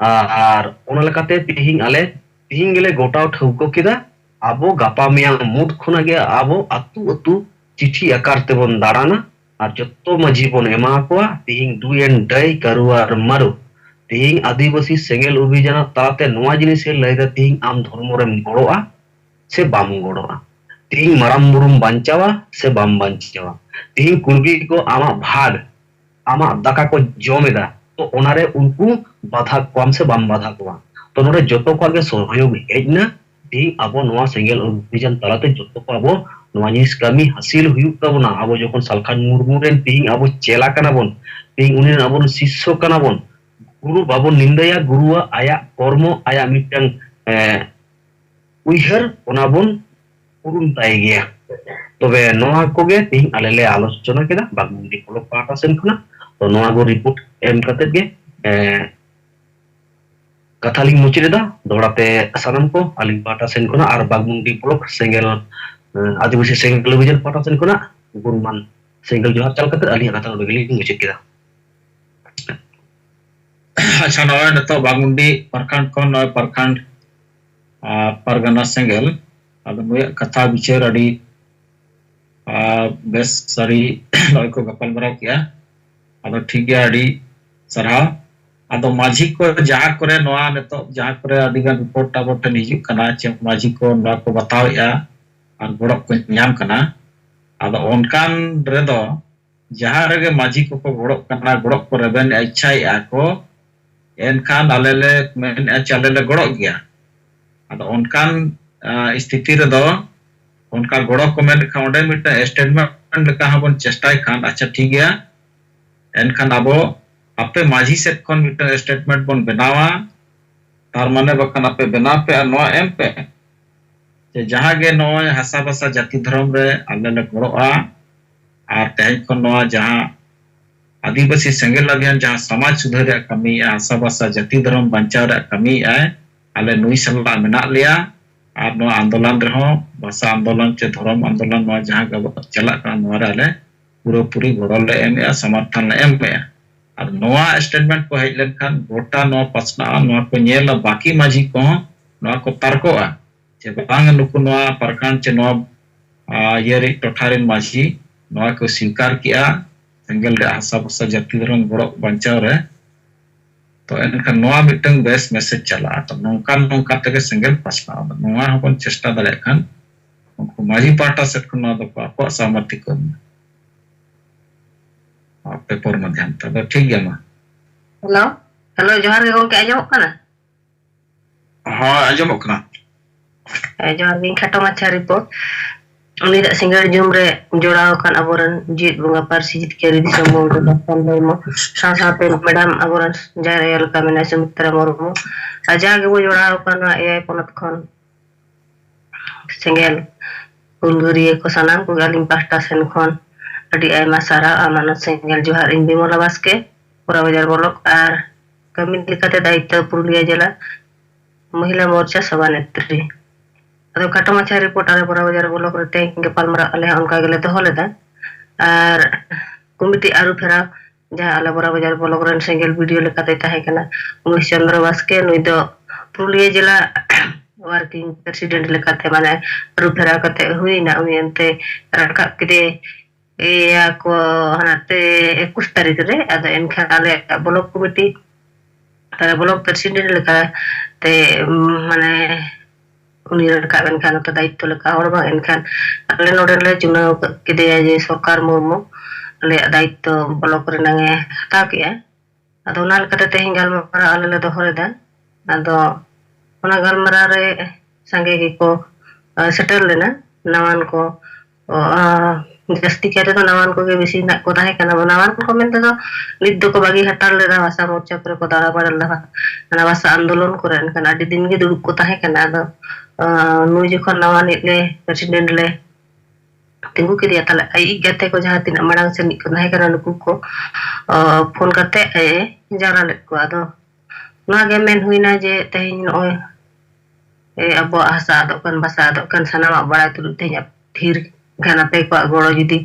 और ओना लेकाते तिहिं गेले गोटाव ठौको किदा आबो गापा मिया मुद खुना गे आबो अतु चिठी आकार ते बन दाड़ाना और जतो मजी बन एमा को तिहिं डू एंड डाई करुआर मारो तिहिं आदिवासी सेंगेल अभियान ताते नोआ जिनिस लैदा तिहिं आम धर्म रेम गड़ोआ से बाम गड़ोआ तिहिं माराम बुरुम बांचावा से बाम बांचावा तिहिं कुर्बी को आमा भाग आमा दाका को जमेदा तो ओनारे उनको बाधा कम से बाम बाधा को तो तो नोडे जोतो को आगे सहयोग हेजना ती abo noa single vision talate joto ko abo noa jinis kami hasil huyuk tabona abo jokon Salkhan Murmu ren ting abo chela kana bon ting uni abo sisho kana bon guru babon nindaya gurua aya kormo aya mitang uihar onabon urun tai gea tobe noa koge ting alele alochona keda bagmundi polo pata sen khona to noa go report em kate ge Kataling mucirida dorate sanam ko aling pata sen kona ar bagmundi blok single adivasi single vision pata sen kona gurman single johar chal kate ali kata begeli mucir kita अच्छा नॉय न तो बागुंडी प्रखंड को नॉय प्रखंड Pargana single अब मुझे कथा विचार अड़ी बेस सारी नॉय को गपल मराव किया अब ठीक है अड़ी सरहा अदो माझी को जहाँ करे नॉय न तो जहाँ करे अधिका रिपोर्ट टाबोट निजुक कना चे माझी को नॉय को बताओ या और बड़क को न्याम कना अदो उनकान रेदो जहाँ रगे माझी को बड़क कना बड़क को रेबेन इच्छा या को एनखान आलेले मेन चालेले गड़क गया अद उनकान स्थिति रे दो उनका गड़क को मेन खाउंडे मिटा स्टेटमेंट लेका हबन चेष्टाय खान अच्छा ठीक गया एनखान आबो आपे माझी सेट कोन मिटा स्टेटमेंट बन बनावा तार माने बकन आपे बना पे नो एम पे जे जहां गे नो हासा भाषा जाति धर्म रे आलेले गड़ोआ आर तेज को नो जहां आदिवासी सेंगेल अभियान जहां समाज सुधार कमी आशा भाषा जाति धर्म बचाव कमी आले नुई सला मेना लिया और नो आंदोलन रहो भाषा आंदोलन चे धर्म आंदोलन नो जहां चला आले पूरा पूरी गड़ल एम समर्थन एम और नोआ स्टेटमेंट को हेज लेनखान गोटा नो पसना नो को नेल बाकी माझी को नो को तर्कोआ जे बांग नुकु नो प्रखंड चे नो येरी टोठारिन माझी नो को स्वीकार किया सेंगल रे हासा भाषा जाति धर्म गड़ो बचाव रे तो एनखान नोआ मिटंग बेस मैसेज चला तो नोंकान नोंका तके सेंगल पासना नोआ हबन चेष्टा दाले खान उनको माझी पार्टा सेट को नो दो आपो सहमति को पेपर माध्यम तब ठीक गया मा हेलो हेलो जोहार गे गोंके आजमक kana हां आजमक kana जोहार गे खाटो माछा रिपोर्ट उनी दा सिंगर जुम रे जोड़ाव kan aboran jit bunga parsi jit keri di sombong ko dapan mo साथ madam aboran jairayal kamena sumitra mormu aja ge bo जोड़ाव kan ai ponat khon single ulguri ko sanam ko galim pasta sen khon adi ayma sara amana single johar indi mola baske pura bajar bolok ar kami likate daitya purulia jela महिला मोर्चा सभानेत्री अदो काटो माछा report आरे बरा बाजार बोलक रते के पालमरा आले उनका गेले तो होले दा आर कमिटी आरु फेरा जहां आले बरा बाजार बोलक रन सिंगल वीडियो लेकाते ताहे कना उमेश चंद्र बास्के नुई दो पुरुलिया जिला वर्किंग प्रेसिडेंट लेकाते माने आरु फेरा कते हुईना उनी अंते रका किदे या को हनाते 21 तारीख रे अदो एनखा आले बोलक कमिटी तारे बोलक प्रेसिडेंट लेका ते माने उनी रका एनखान तो दायित्व लेका और बा एनखान आले नोडले चुनाव किदे जे सरकार मुर्मु आले दायित्व ब्लॉक रे नंगे हता किया अदो नाल कते तेहिं गालमारा आले ले दोहरे दा अदो ओना गालमारा रे संगे की को सेटल लेना नवान को जस्ती करे तो नवान को के बेसी ना को ताहे कना नवान को कमेंट तो निद को बागी हटाल ले दा भाषा मोर्चा पर को दारा पड़ल दा ना भाषा आंदोलन करे एनखान आदि दिन गे दुड़ुक को ताहे कना अदो नुई जखन नवान ले प्रेसिडेंट ले तिंगु के दिया तले आई गते को जहां तिना मड़ांग से निक नाहे कना नुकु को फोन करते ए जारा ले को अदो ना गे मेन हुइना जे तेहिन ओय ए अबो आशा दो कन भाषा दो कन सनामा बड़ा तुरु तेहिन थीर गाना पे को गोड़ो जुदी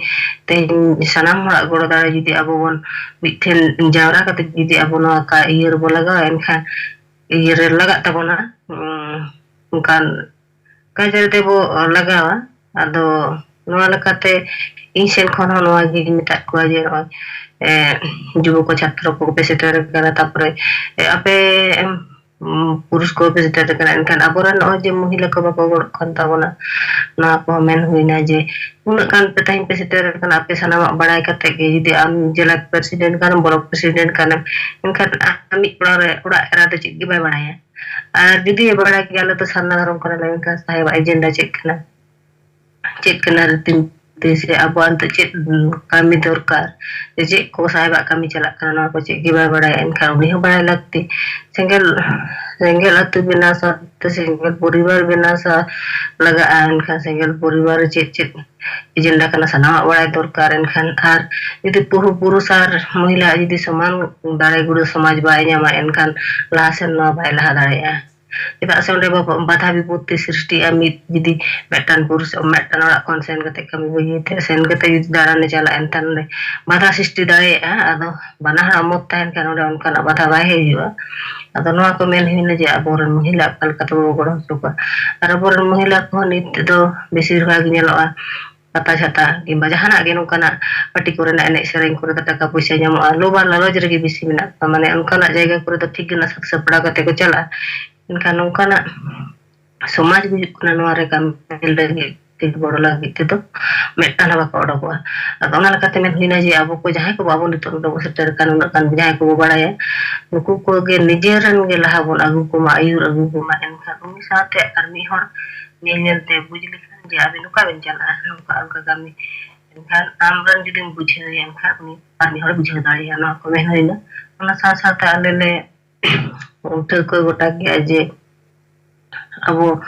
तेहिन सनाम हड़ा गोड़ो दारे जुदी अबो बन मिठेन जावरा कते जुदी अबो ना का ईयर बो लगा एनखान ईयर लगा तबोना kan kajar debo lagawa ado noa lekate insen kono noa gi mita ko aje no jubo ko chhatro ko peseter kana tapre ape पुरुष को पेसेटर kana kan aboran no je mohila ko bako kon tabona na ko men huina je un kan petain peseter kana ape sanama badai kate ge jidi am jela president kan borok president kan kan ami ura era de chigi bai banaya ᱟᱨ ᱡᱩᱫᱤ ᱵᱟᱲᱟᱭ ᱜᱮᱭᱟ ᱟᱞᱮ ᱫᱚ ᱥᱟᱨᱱᱟ ᱫᱷᱚᱨᱚᱢ ᱠᱟᱱᱟᱞᱮ ᱮᱱᱠᱷᱟᱱ ᱥᱟᱦᱮᱵᱟᱜ ᱮᱡᱮᱱᱰᱟ ᱪᱮᱫ ᱠᱟᱱᱟ ᱨᱤᱛᱤ ᱥᱮ ᱟᱵᱚᱣᱟᱜ ᱱᱤᱛᱚᱜ ᱪᱮᱫ ᱠᱟᱹᱢᱤ ᱫᱚᱨᱠᱟर ᱪᱮᱫ ko ᱥᱟᱦᱮᱵᱟᱜ ᱠᱟᱹᱢᱤ ᱪᱟᱞᱟᱜ ᱠᱟᱱᱟ ᱱᱚᱣᱟ ko ᱪᱮᱫ ᱜᱮ ᱵᱟᱭ ᱵᱟᱲᱟᱭᱟ ᱮᱱᱠᱷᱟन ᱩᱱᱤ ᱦᱚᱸ ᱵᱟᱲᱟᱭ ᱞᱟᱹᱠᱛᱤ ᱥᱮᱸᱜᱮᱞ ᱟᱹᱛᱩ ᱵᱮᱱᱟᱣ ᱥᱟᱶᱛᱮ ᱥᱮᱸᱜᱮᱞ ᱯᱚᱨᱤᱵᱟᱨ ᱵᱮᱱᱟᱣ ᱞᱟᱜᱟᱜᱼᱟ ᱮᱱᱠᱷᱟन ᱥᱮᱸᱜᱮल ᱯᱚরিবার ᱪᱮᱫ एजेंडा करना सानामाग बड़ाय दरकार एनखान आर यदि पुरुष और महिला यदि समान दाड़े गुड़ समाज बाय नामा एनखान लहा सेन ना बाय लहा दाड़ेया चेदा से ओंडे बाधा विपत्ति सृष्टि मिद यदि मेटान पुरुष मेटान ओड़ा खन सेन कते कमी बगिते सेन कते यदि दाड़ाने चला एनखान बाधा सृष्टि दाड़ेया आदो बाना हड़ा मत ताहेन खान ओंडे ओनखान बाधा बाय हेजुआ आदो नोआ को मेन हिना जे आबोरन महिला कलकता गड़ो सुका आर आबोरन महिला को नित दो बेसिर भाग नेलोआ pata jata gimba jahana ge nongkana pati kore na enek sereng kore taka puisa nyamoa loba laloj regi bisi menak mane onkana jayga kore to thik gena sak sapda kate ko chala enkhan nongkana समाज भी नोरे कामिल लगी ठीक बड़ लगी तो मेटान बाको ओडोगोआ अदो ओना लकाते मेन हिना जे आबो को जहां को बाबो नितो दो सेटर कान उना कान जहां को बाड़ाया नुकु को गे निजेरन गे लहा बोन आगु को मा आयुर आगु को मा एनखान उनी साथे आर मी हर नेलते बुझली खान जे आबे नुका बेन चला नुका अंका गामी एनखान आमरन जुदिम बुझे एनखान उनी आर मी हर बुझे दाड़िया ना को मेन हिना ओना साथे आलेले उठे को गोटा गया जे abo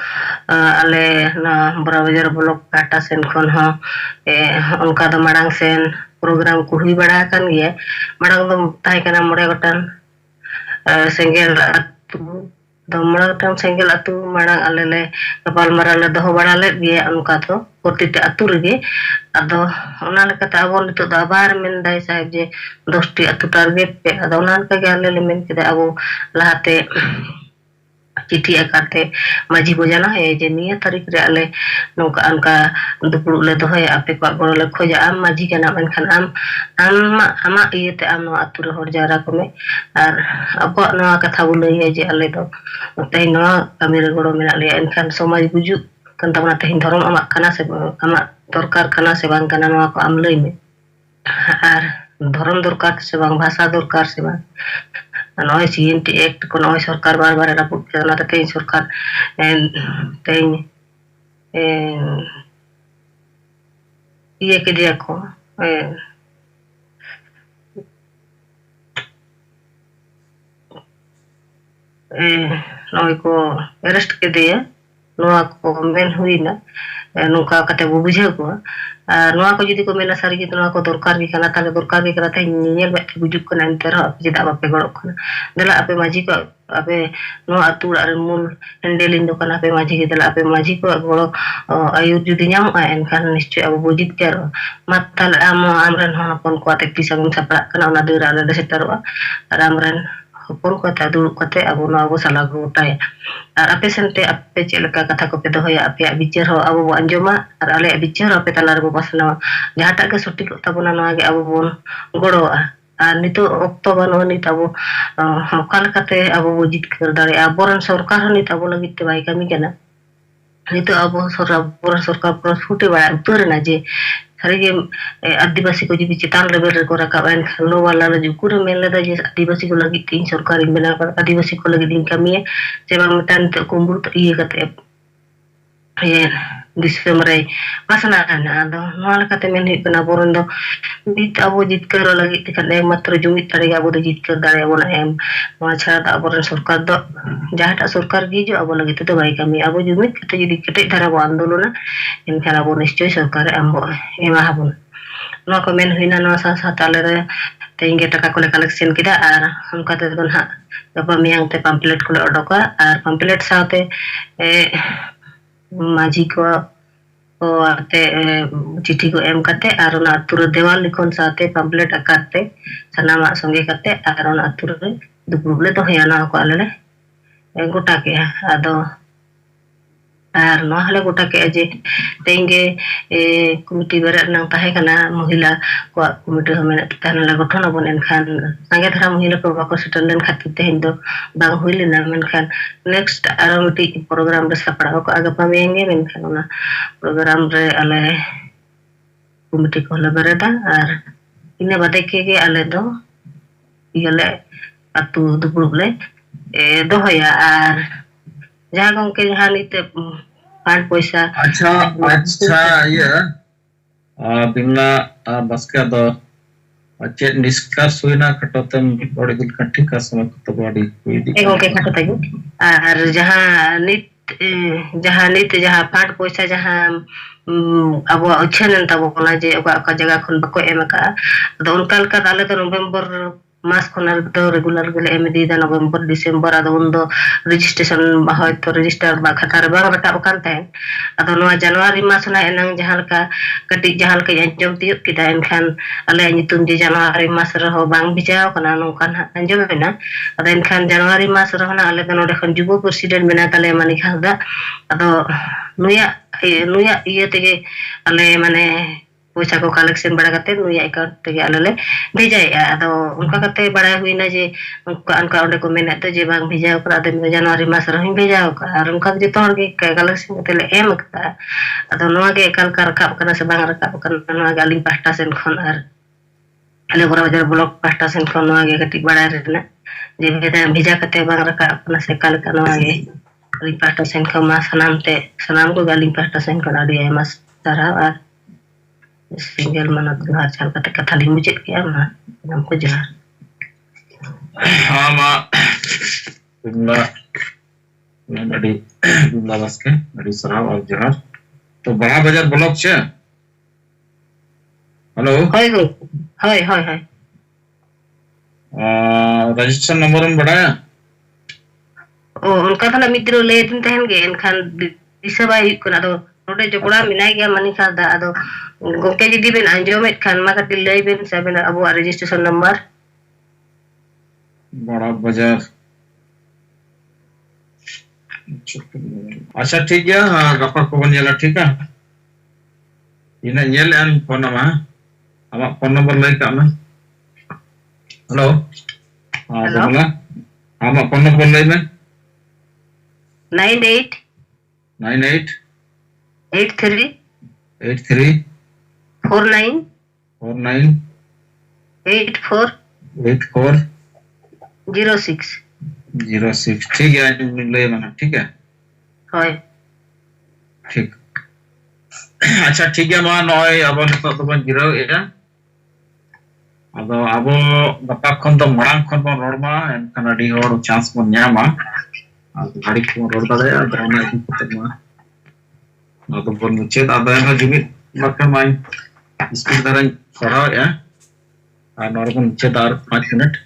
ale na barabajar blok kata sen kon ho onka do marang sen program ku hui bada kan ge marang do tai kana mode gotan senggel atu do marang senggel atu marang ale le kapal marale do bada le ge onka do protite atu rege ado ona lekata abo nito do abar men dai sahib je 10 atu target pe ado ona ka ge ale le men kida abo lahate चिठी आकाते माझी बोजाना है जे निया तारीख रे आले नोका अनका दुपुड़ ले दोहे आपे को गड़ो ले खोजा आम माझी के नाम एनखान आम आमा इयते आम नो आतु रे हर जारा को में आर अब नो कथा बोले है जे आले दो तै नो कामी रे गड़ो मेना ले एनखान समाज बुजु kan tabana tehin धर्म आमा खाना से आमा दरकार खाना से बांग kana नो को आम लई में आर धर्म दरकार से बांग भाषा दरकार से बांग नॉय सीएनटी एक्ट को नॉय सरकार बार बार रापुट करना ते सरकार तेन ये के दिया को नॉय को अरेस्ट के दिया नोआ को मेन हुई ना नुका कते बो बुझे को नोआ को जदी को मेना सारी की नोआ को दरकार की खाना ताले दरकार की करते नियल बे बुजुक को नंतर जेदा बापे गड़ो खना दला आपे माझी को आपे नो अतुड़ आर मूल हेंडेलिंग दो कना पे माझी के दला आपे माझी को गड़ो आयु जदी नाम एनखान निश्चय अब बुजित कर माताल आमरन हन कोन को आते पिसंग सपरा कना ना देरा ले सेटरवा आमरन हपन को ता दुड़ कते अब नो अब सला गोटाय आर आपे सेंते आपे चेलका कथा को पे दोया आपे बिचार हो अब अंजमा आर आले बिचार आपे तलार बो पासना जहाटा के सटिक तबना नो आगे अब बोन गड़ोआ आर नितो अक्तो बानो नित अब मकाल कते अब बुजित कर दारे आबोरन सरकार नित अब लगित बाय कामी केना नितो अब सरकार पर फुटे बा उतर ना जे सारे आदिवासी को जी चितान लेवल को रखा लो वाला जुकुर मेन लेदा जे आदिवासी को लगी तीन सरकारी बना कर आदिवासी को लगी दिन कमी है से बांग मिटान तो कुंबुर तो ये कते ये दिसमरे पासना ना दो नोल कते मेन ही बना बोरन दो बीत अब जीत कर लगी तने मात्र जुमित तड़े अब तो जीत कर दारे बोला एम नो छाड़ा अब सरकार दो जहाटा सरकार की जो अब लगी तो भाई कमी अब जुमित कते जदी कते धारा बो आंदोलन इनखान अब निश्चय सरकार आंबो एमा हाबुन नो को मेन हुइना नो सा सा ताले रे तेंगे टका कोले कलेक्शन किदा आर हमका ते दोन हा गपा मियांग ते पम्पलेट कोले ओडोका आर पम्पलेट साथे माझी को आते चिट्ठी को एम करते आर ओना अतुर देवाल लिखन साथे पम्पलेट आकारते सनामा संगे करते आर ओना अतुर रे दुपुले तो हेना को आले गोटा के आदो आर नो हले गोटा के जे तेंगे कमिटी बेरे नंग ताहे कना महिला को कमिटी हमें ताना गठन बन एनखान संगे धरा महिला को बाको सेटल खातिर तेन दो बांग हुइले ना मेनखान नेक्स्ट आरो मिटी प्रोग्राम रे सपड़ा को आगे पामेंगे मेनखान ना प्रोग्राम रे आले कमिटी को लबरेदा आर इने बादे के आले दो इले अतु दुपुले dohoya ar jahan gongke jahan ite pan poisa अच्छा ये बिमला बसके दो चेक डिस्कस हुई ना कटोतम बड़ी दिल कट्ठी का समय तो बड़ी हुई दी gongke kata tadi ar jahan nit jahan pan poisa jahan abo uchanan tabo kona je oka jaga khon bako emaka ado onka leka ale to November mas khonar to regular gele em di da November December ado undo registration hoyto register ba khatar bang rakab kan tahen ado noa January mas na enang jahan leka katik jahan leka anjom tiup kita enkan ale nyitum je January mas reho bang bijao kana nongkan anjom bena ado enkan January mas reho na ale to node khon jubo president bena tale mani khada ado nuya iya tege ale mane पैसा को collection बड़ा करते नुया account तगे आले भेजाए अदो उनका करते बड़ा हुईना जे उनका ओंडे को मेना तो जे बांग भेजाओ करा दे जनवरी मास रही भेजाओ का और उनका जे तोड़ के कलेक्शन करते ले एम का अदो नोआ के एकाल का रकाब करना से बांग रकाब करना नोआ गालिंग पास्टा सेन खन आर अले गोरा बाजार ब्लॉक पास्टा सेन खन नोआ के कटी बड़ा रहना जे भेजा करते बांग रकाब करना से काल का नोआ के गालिंग पास्टा सेन खमा सनाम को गालिंग पास्टा सेन खन आडी एमस तरह और single mana tuh chal kata kata limujit kya ma namko jahar हाँ माँ बिमला नडी बिमला बसके नडी सराव और जहार तो बड़ा बाजार ब्लॉक छे हेलो hoy रजिस्ट्रेशन नंबर में बढ़ाया oh unka thala mitro le tin tahen ge enkan disabai kuna do node jokura minai gya mani kada ado gongke jidi ben anjomet kan maka dilai ben saben abu registration number बड़ा बाजार अच्छा ठीक है हाँ गप्पा को बन जाला ठीक है ina nyel an phone nama ama phone number lai ka ma hello Hello? ama phone number lai ma 98 98 83 83 49 49 84 84 06 06 ठीक है ले माना ठीक है hoy ठीक अच्छा ठीक है मा नय अब तो बन जिरो एटा अब गपा खन तो मरांग खन बन रोडमा एनखान अडी होर चांस बन ᱧᱟᱢᱟ गाड़ी को रोड दाड़े जाना इदि कते मा तो बन मुचेद अब एन जुमित बाके माई स्पीड दाराñ पढ़ाव या और नॉर्मल मुचेद 5 मिनट